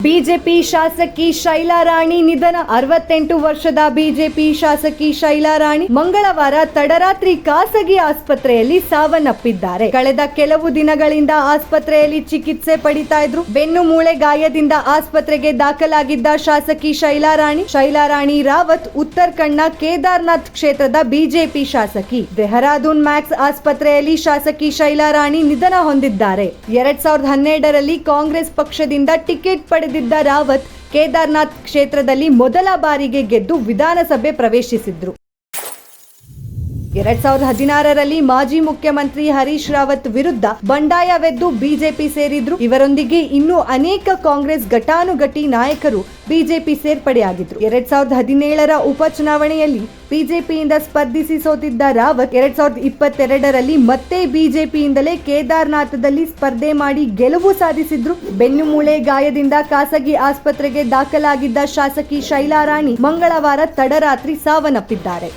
BJP ಶಾಸಕಿ ಶೈಲಾ ರಾಣಿ ನಿಧನ. 68 ವರ್ಷದ ಬಿಜೆಪಿ ಶಾಸಕಿ ಶೈಲಾ ರಾಣಿ ಮಂಗಳವಾರ ತಡರಾತ್ರಿ ಖಾಸಗಿ ಆಸ್ಪತ್ರೆಯಲ್ಲಿ ಸಾವನ್ನಪ್ಪಿದ್ದಾರೆ. ಕಳೆದ ಕೆಲವು ದಿನಗಳಿಂದ ಆಸ್ಪತ್ರೆಯಲ್ಲಿ ಚಿಕಿತ್ಸೆ ಪಡಿತಾ ಇದ್ರು. ಬೆನ್ನು ಮೂಳೆ ಗಾಯದಿಂದ ಆಸ್ಪತ್ರೆಗೆ ದಾಖಲಾಗಿದ್ದ ಶಾಸಕಿ ಶೈಲಾ ರಾಣಿ ರಾವತ್ ಉತ್ತರಾಖಂಡ್ನ ಕೇದಾರ್ನಾಥ್ ಕ್ಷೇತ್ರದ ಬಿಜೆಪಿ ಶಾಸಕಿ. ಡೆಹರಾಡೂನ್ ಮ್ಯಾಕ್ಸ್ ಆಸ್ಪತ್ರೆಯಲ್ಲಿ ಶಾಸಕಿ ಶೈಲಾ ರಾಣಿ ನಿಧನ ಹೊಂದಿದ್ದಾರೆ. 2012ರಲ್ಲಿ ಕಾಂಗ್ರೆಸ್ ಪಕ್ಷದಿಂದ ಟಿಕೆಟ್ ಪಡೆದಿದ್ದ ರಾವತ್ ಕೇದಾರ್ನಾಥ್ ಕ್ಷೇತ್ರದಲ್ಲಿ ಮೊದಲ ಬಾರಿಗೆ ಗೆದ್ದು ವಿಧಾನಸಭೆ ಪ್ರವೇಶಿಸಿದ್ರು. 2016ರಲ್ಲಿ ಮಾಜಿ ಮುಖ್ಯಮಂತ್ರಿ ಹರೀಶ್ ರಾವತ್ ವಿರುದ್ಧ ಬಂಡಾಯವೆದ್ದು ಬಿಜೆಪಿ ಸೇರಿದ್ರು. ಇವರೊಂದಿಗೆ ಇನ್ನೂ ಅನೇಕ ಕಾಂಗ್ರೆಸ್ ಘಟಾನುಘಟಿ ನಾಯಕರು ಬಿಜೆಪಿ ಸೇರ್ಪಡೆಯಾಗಿದ್ರು. 2017ರ ಉಪಚುನಾವಣೆಯಲ್ಲಿ ಬಿಜೆಪಿಯಿಂದ ಸ್ಪರ್ಧಿಸಿ ಸೋತಿದ್ದ ರಾವತ್ 2022ರಲ್ಲಿ ಮತ್ತೆ ಬಿಜೆಪಿಯಿಂದಲೇ ಕೇದಾರ್ನಾಥದಲ್ಲಿ ಸ್ಪರ್ಧೆ ಮಾಡಿ ಗೆಲುವು ಸಾಧಿಸಿದ್ರು. ಬೆನ್ನು ಮೂಳೆ ಗಾಯದಿಂದ ಖಾಸಗಿ ಆಸ್ಪತ್ರೆಗೆ ದಾಖಲಾಗಿದ್ದ ಶಾಸಕಿ ಶೈಲಾ ರಾಣಿ ಮಂಗಳವಾರ ತಡರಾತ್ರಿ ಸಾವನ್ನಪ್ಪಿದ್ದಾರೆ.